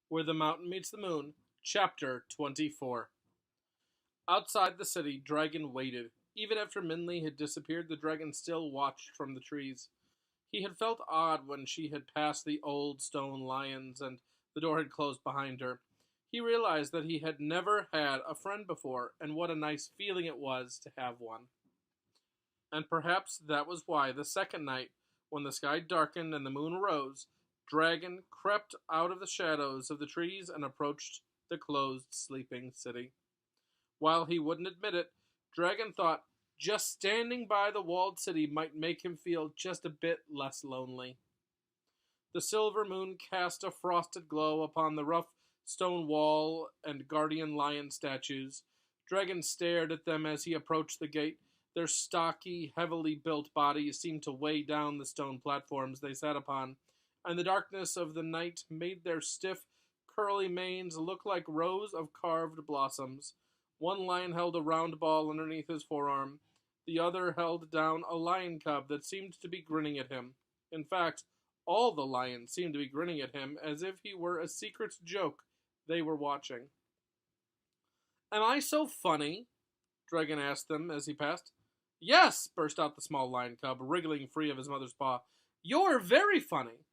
Where the Mountain Meets the Moon, Chapter 24. Outside the city, Dragon waited. Even after Minley had disappeared, the dragon still watched from the trees. He had felt odd when she had passed the old stone lions and the door had closed behind her. He realized that he had never had a friend before, and what a nice feeling it was to have one. And perhaps that was why the second night, when the sky darkened and the moon rose, Dragon crept out of the shadows of the trees and approached the closed, sleeping city. While he wouldn't admit it, Dragon thought just standing by the walled city might make him feel just a bit less lonely. The silver moon cast a frosted glow upon the rough stone wall and guardian lion statues. Dragon stared at them as he approached the gate. Their stocky, heavily built bodies seemed to weigh down the stone platforms they sat upon, and the darkness of the night made their stiff, curly manes look like rows of carved blossoms. One lion held a round ball underneath his forearm. The other held down a lion cub that seemed to be grinning at him. In fact, all the lions seemed to be grinning at him as if he were a secret joke they were watching. "Am I so funny?" Dragon asked them as he passed. "Yes," burst out the small lion cub, wriggling free of his mother's paw. "You're very funny."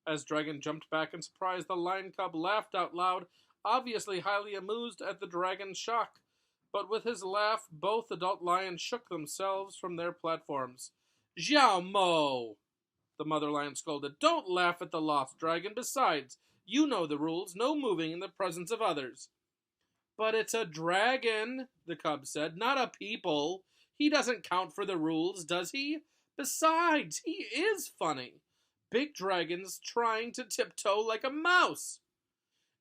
As Dragon jumped back in surprise, the lion cub laughed out loud, obviously highly amused at the dragon's shock. But with his laugh, both adult lions shook themselves from their platforms. "Xiao Mo!" the mother lion scolded. "Don't laugh at the lost dragon. Besides, you know the rules. No moving in the presence of others." "But it's a dragon," the cub said, "not a people. He doesn't count for the rules, does he? Besides, he is funny. Big dragon's trying to tiptoe like a mouse."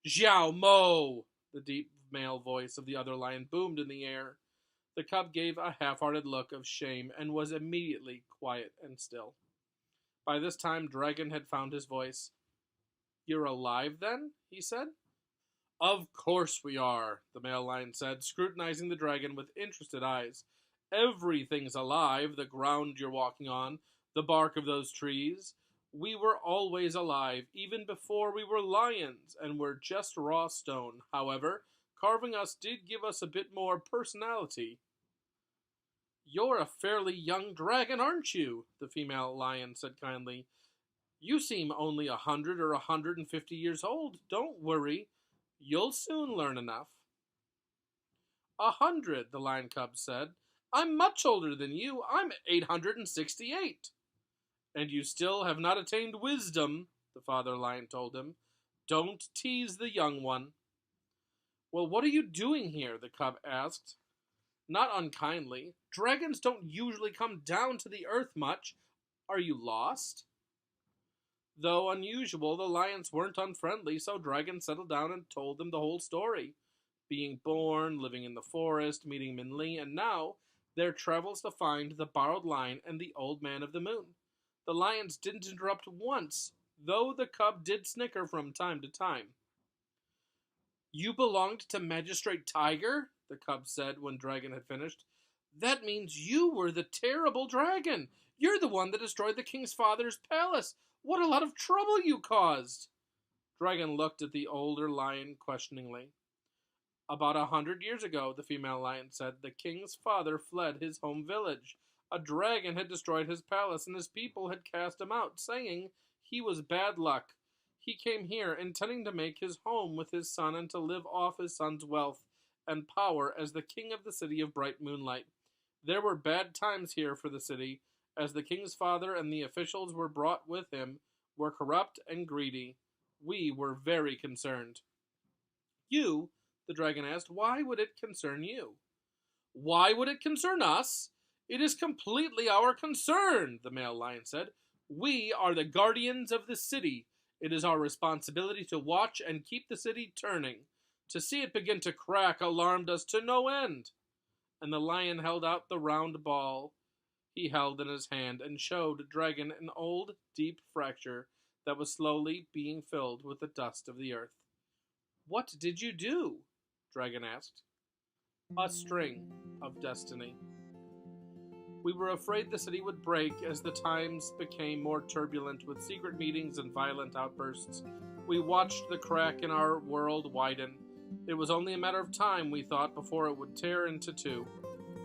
"Xiao Mo!" the deep male voice of the other lion boomed in the air. The cub gave a half-hearted look of shame and was immediately quiet and still. By this time, Dragon had found his voice. "You're alive, then?" he said. "Of course we are," the male lion said, scrutinizing the dragon with interested eyes. "Everything's alive, the ground you're walking on, the bark of those trees. We were always alive, even before we were lions, and we're just raw stone. However, carving us did give us a bit more personality." "You're a fairly young dragon, aren't you?" the female lion said kindly. "You seem only 100 or 150 years old. Don't worry. You'll soon learn enough." 100, the lion cub said. "I'm much older than you. I'm 868. "And you still have not attained wisdom," the father lion told him. "Don't tease the young one." "Well, what are you doing here?" the cub asked. Not unkindly. "Dragons don't usually come down to the earth much. Are you lost?" Though unusual, the lions weren't unfriendly, so Dragon settled down and told them the whole story. Being born, living in the forest, meeting Minli, and now their travels to find the borrowed lion and the old man of the moon. The lions didn't interrupt once, though the cub did snicker from time to time. "You belonged to Magistrate Tiger?" the cub said when Dragon had finished. "That means you were the terrible dragon. You're the one that destroyed the king's father's palace. What a lot of trouble you caused." Dragon looked at the older lion questioningly. "About 100 years ago," the female lion said, "the king's father fled his home village. A dragon had destroyed his palace, and his people had cast him out, saying he was bad luck. He came here intending to make his home with his son and to live off his son's wealth and power as the king of the city of bright moonlight. There were bad times here for the city, as the king's father and the officials were brought with him were corrupt and greedy. We were very concerned." "You?" the dragon asked. "Why would it concern you?" "Why would it concern us? It is completely our concern," the male lion said. "We are the guardians of the city. It is our responsibility to watch and keep the city turning. To see it begin to crack alarmed us to no end." And the lion held out the round ball he held in his hand and showed Dragon an old, deep fracture that was slowly being filled with the dust of the earth. "What did you do?" Dragon asked. "A string of destiny. We were afraid the city would break as the times became more turbulent with secret meetings and violent outbursts. We watched the crack in our world widen. It was only a matter of time, we thought, before it would tear into two.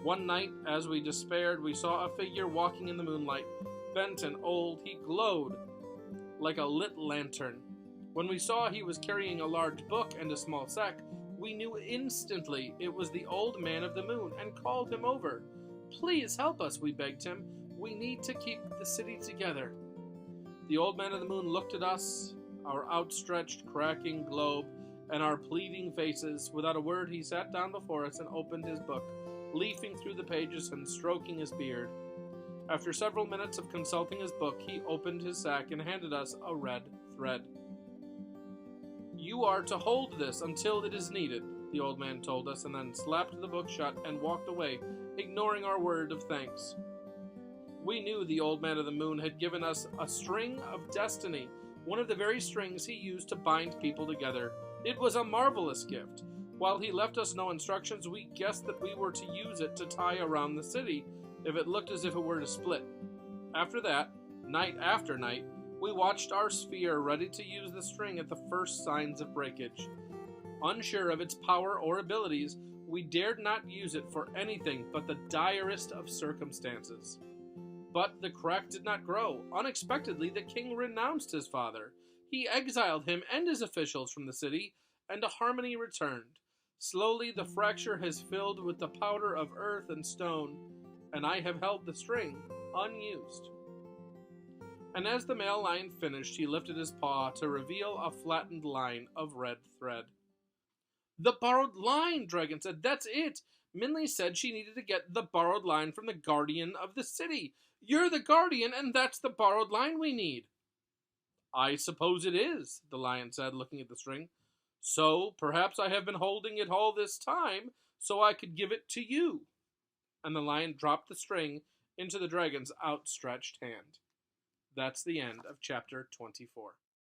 One night, as we despaired, we saw a figure walking in the moonlight. Bent and old, he glowed like a lit lantern. When we saw he was carrying a large book and a small sack, we knew instantly it was the Old Man of the Moon and called him over. "Please help us," we begged him. "We need to keep the city together." The Old Man of the Moon looked at us, our outstretched, cracking globe, and our pleading faces. Without a word, he sat down before us and opened his book, leafing through the pages and stroking his beard. After several minutes of consulting his book, he opened his sack and handed us a red thread. "You are to hold this until it is needed," the old man told us, and then slapped the book shut and walked away, ignoring our word of thanks. We knew the Old Man of the Moon had given us a string of destiny, one of the very strings he used to bind people together. It was a marvelous gift. While he left us no instructions, we guessed that we were to use it to tie around the city if it looked as if it were to split. After that, night after night, we watched our sphere ready to use the string at the first signs of breakage. Unsure of its power or abilities, we dared not use it for anything but the direst of circumstances. But the crack did not grow. Unexpectedly, the king renounced his father. He exiled him and his officials from the city, and a harmony returned. Slowly, the fracture has filled with the powder of earth and stone, and I have held the string unused. And as the male lion finished, he lifted his paw to reveal a flattened line of red thread. "The borrowed line," Dragon said. "That's it. Minley said she needed to get the borrowed line from the guardian of the city. You're the guardian, and that's the borrowed line we need." "I suppose it is," the lion said, looking at the string. "So perhaps I have been holding it all this time so I could give it to you." And the lion dropped the string into the dragon's outstretched hand. That's the end of chapter 24.